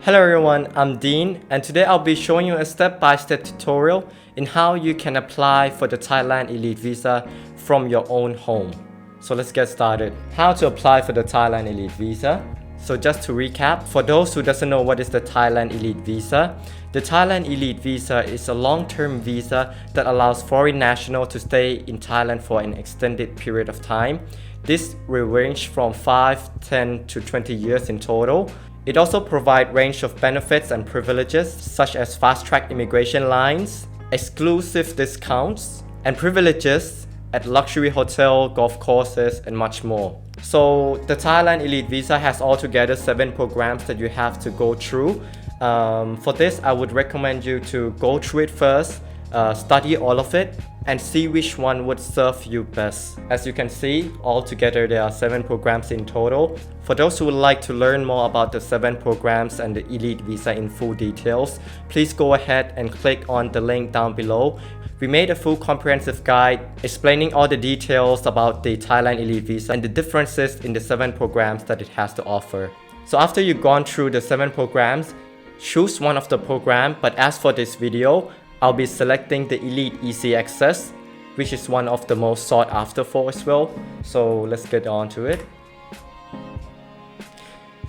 Hello everyone, I'm Dean and today I'll be showing you a step-by-step tutorial in how you can apply for the Thailand Elite Visa from your own home. So let's get started. How to apply for the Thailand Elite Visa. So just to recap, for those who doesn't know what is the Thailand Elite Visa, the Thailand Elite Visa is a long-term visa that allows foreign nationals to stay in Thailand for an extended period of time. This will range from 5, 10 to 20 years in total. It also provides a range of benefits and privileges such as fast-track immigration lines, exclusive discounts, and privileges at luxury hotel, golf courses, and much more. So the Thailand Elite Visa has altogether 7 programs that you have to go through. For this, I would recommend you to go through it first, study all of it, and see which one would serve you best. As you can see, altogether there are 7 programs in total. For those who would like to learn more about the 7 programs and the Elite Visa in full details, please go ahead and click on the link down below. We made a full comprehensive guide explaining all the details about the Thailand Elite Visa and the differences in the 7 programs that it has to offer. So after you've gone through the 7 programs, choose one of the programs, but as for this video, I'll be selecting the Elite Easy Access, which is one of the most sought after for as well. So let's get on to it.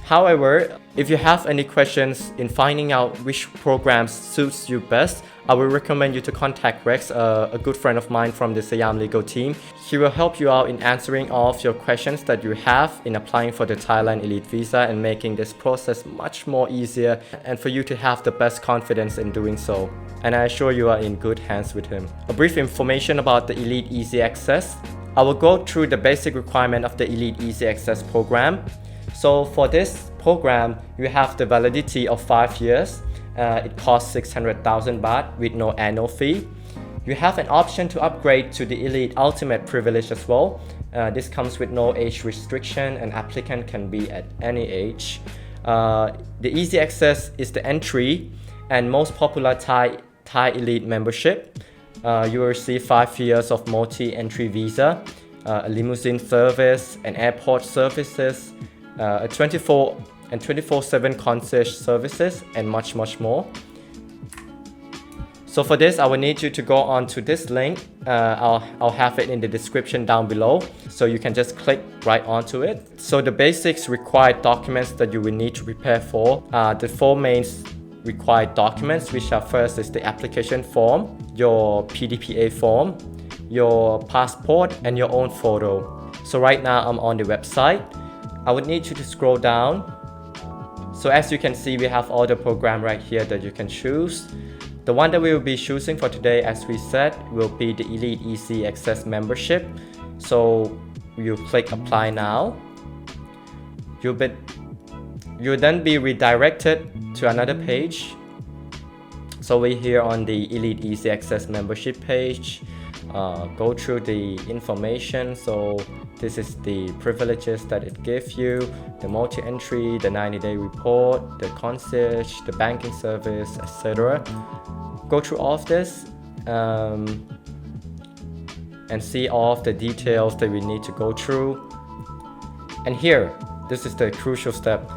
However, if you have any questions in finding out which program suits you best, I will recommend you to contact Rex, a good friend of mine from the Siam legal team. He will help you out in answering all of your questions that you have in applying for the Thailand Elite Visa and making this process much more easier and for you to have the best confidence in doing so. And I assure you are in good hands with him. A brief information about the Elite Easy Access. I will go through the basic requirement of the Elite Easy Access program. So for this program, you have the validity of 5 years. It costs 600,000 baht with no annual fee. You have an option to upgrade to the Elite Ultimate Privilege as well. This comes with no age restriction and applicant can be at any age. The Easy Access is the entry and most popular Thai Elite membership. You will receive 5 years of multi-entry visa, a limousine service, and airport services, a 24/7 concierge services, and much more. So for this, I will need you to go on to this link. I'll have it in the description down below, so you can just click right onto it. So the basics required documents that you will need to prepare for are the 4 main required documents, which are first is the application form, your PDPA form, your passport, and your own photo. So right now I'm on the website. I would need you to scroll down. So as you can see, we have all the program right here that you can choose. The one that we will be choosing for today, as we said, will be the Elite Easy Access membership. So you click apply now. You'll then be redirected to another page. So we're here on the Elite Easy Access membership page. Go through the information. So this is the privileges that it gives you, the multi-entry, the 90-day report, the concierge, the banking service, etc. Go through all of this and see all of the details that we need to go through. And here, this is the crucial step.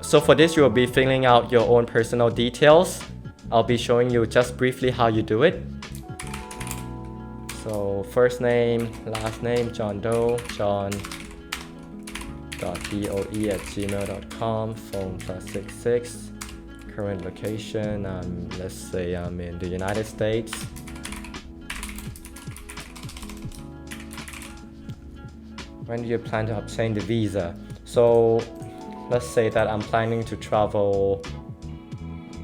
So for this, you will be filling out your own personal details. I'll be showing you just briefly how you do it. So first name, last name, John Doe, john.doe@gmail.com, phone +66, current location, let's say I'm in the United States. When do you plan to obtain the visa? So let's say that I'm planning to travel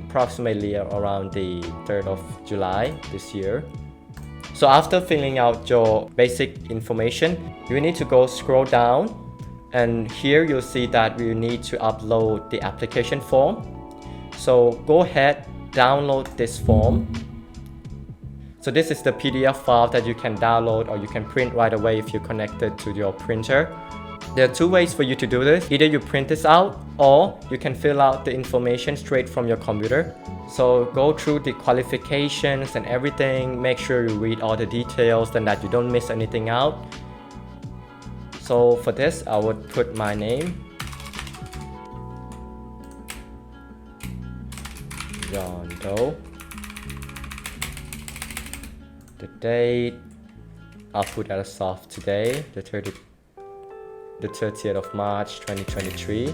approximately around the 3rd of July this year. So after filling out your basic information, you need to scroll down, and here you'll see that we need to upload the application form. So go ahead, download this form. So this is the PDF file that you can download or you can print right away if you're connected to your printer. There are 2 ways for you to do this. Either you print this out or you can fill out the information straight from your computer. So go through the qualifications and everything, make sure you read all the details and that you don't miss anything out. So for this, I would put my name. Yon Do. The date, I'll put as of today, the 30th of March 2023.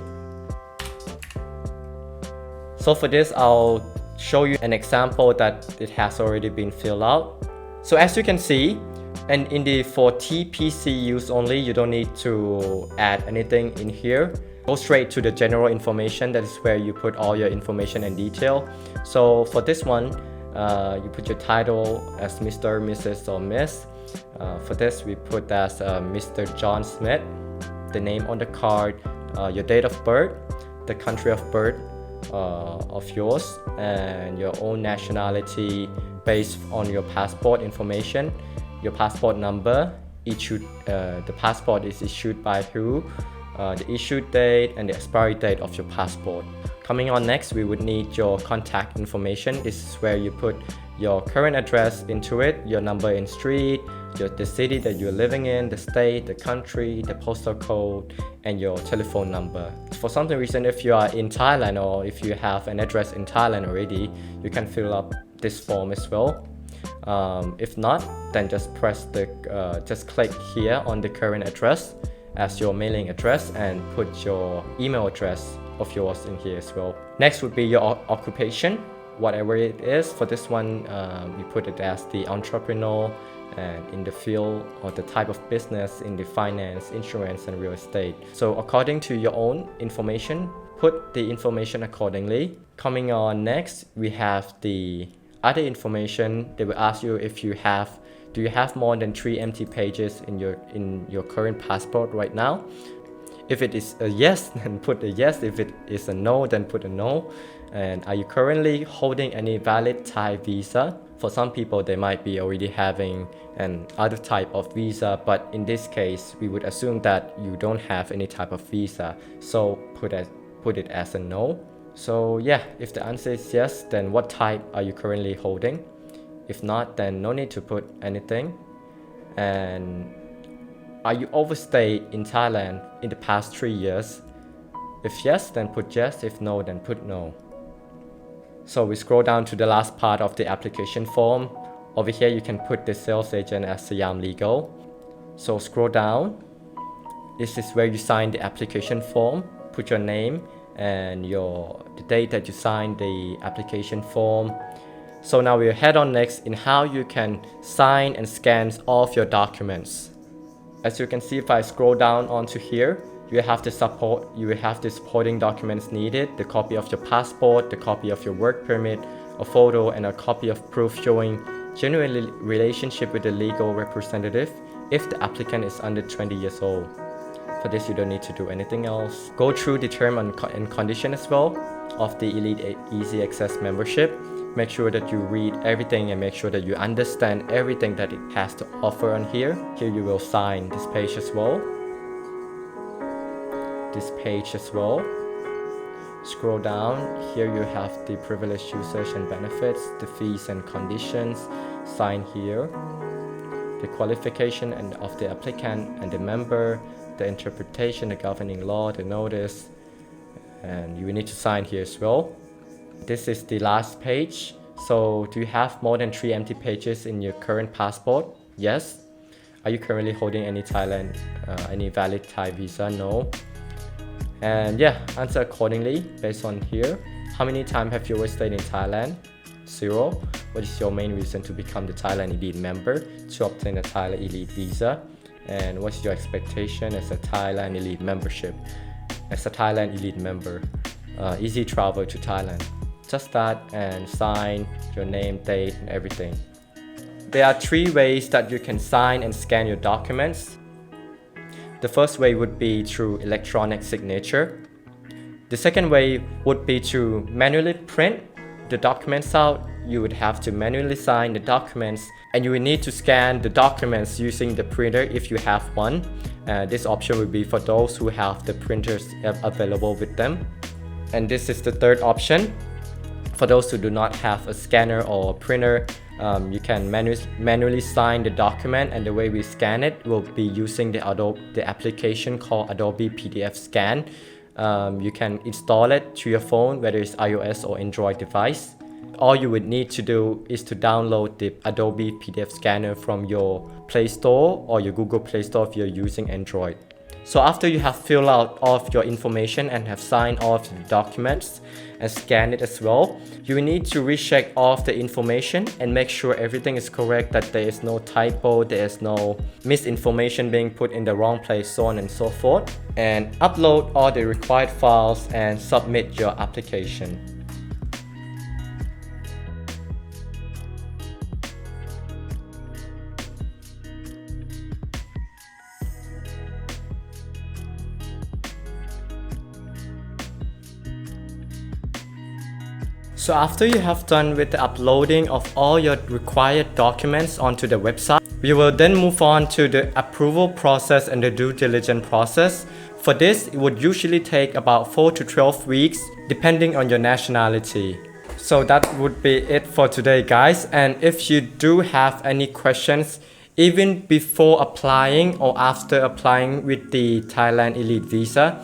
So for this, I'll show you an example that it has already been filled out. So as you can see, and for TPC use only, you don't need to add anything in here. Go straight to the general information. That is where you put all your information and detail. So for this one, you put your title as Mr., Mrs. or Miss. For this, we put as Mr. John Smith, the name on the card, your date of birth, the country of birth of yours, and your own nationality based on your passport information, your passport number, the passport is issued by who, the issue date, and the expiry date of your passport. Coming on next, we would need your contact information. This is where you put your current address into it, your number in street, the city that you're living in, the state, the country, the postal code, and your telephone number. For some reason, if you are in Thailand or if you have an address in Thailand already, you can fill up this form as well. If not, then just just click here on the current address as your mailing address and put your email address of yours in here as well. Next would be your occupation, whatever it is. For this one, we put it as the entrepreneur, and in the field or the type of business in the finance, insurance, and real estate. So according to your own information, put the information accordingly. Coming on next, we have the other information. They will ask you if do you have more than 3 empty pages in your current passport right now. If it is a yes, then put a yes. If it is a no, then put a no. And are you currently holding any valid Thai visa? For some people, they might be already having an other type of visa, but in this case, we would assume that you don't have any type of visa. So put it as a no. So yeah, if the answer is yes, then what type are you currently holding? If not, then no need to put anything. And are you overstayed in Thailand in the past 3 years? If yes, then put yes. If no, then put no. So we scroll down to the last part of the application form. Over here, you can put the sales agent as Siam Legal. So scroll down. This is where you sign the application form. Put your name and the date that you signed the application form. So now we'll head on next in how you can sign and scan all of your documents. As you can see, if I scroll down onto here, you will have the supporting documents needed: the copy of your passport, the copy of your work permit, a photo, and a copy of proof showing genuine relationship with the legal representative if the applicant is under 20 years old. For this, you don't need to do anything else. Go through the term and condition as well of the Elite Easy Access membership. Make sure that you read everything and make sure that you understand everything that it has to offer on here. Here you will sign this page as well. Scroll down. Here you have the privilege usage and benefits, the fees and conditions. Sign here. The qualification of the applicant and the member, the interpretation, the governing law, the notice, and you will need to sign here as well. This is the last page. So do you have more than 3 empty pages in your current passport? Yes. Are you currently holding any valid Thai visa? No. And yeah, answer accordingly based on here. How many times have you always stayed in Thailand? 0. What is your main reason to become the Thailand Elite member? To obtain a Thailand Elite Visa. And what's your expectation as a Thailand Elite membership? As a Thailand Elite member, easy travel to Thailand. Just start and sign your name, date, and everything. There are 3 ways that you can sign and scan your documents. The first way would be through electronic signature. The second way would be to manually print the documents out. You would have to manually sign the documents, and you will need to scan the documents using the printer if you have one. This option would be for those who have the printers available with them. And this is the third option. For those who do not have a scanner or a printer, you can manually sign the document, and the way we scan it will be using the application called Adobe PDF Scan. You can install it to your phone, whether it's iOS or Android device. All you would need to do is to download the Adobe PDF scanner from your Play Store or your Google Play Store if you're using Android. So after you have filled out all of your information and have signed all of the documents and scanned it as well, you need to recheck all of the information and make sure everything is correct, that there is no typo, there is no misinformation being put in the wrong place, so on and so forth. And upload all the required files and submit your application. So after you have done with the uploading of all your required documents onto the website, we will then move on to the approval process and the due diligence process. For this, it would usually take about 4 to 12 weeks depending on your nationality. So that would be it for today, guys. And if you do have any questions, even before applying or after applying with the Thailand Elite Visa,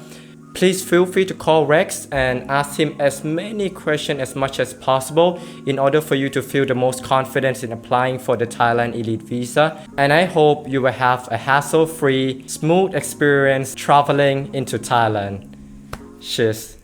please feel free to call Rex and ask him as many questions as much as possible in order for you to feel the most confidence in applying for the Thailand Elite Visa. And I hope you will have a hassle-free, smooth experience traveling into Thailand. Cheers.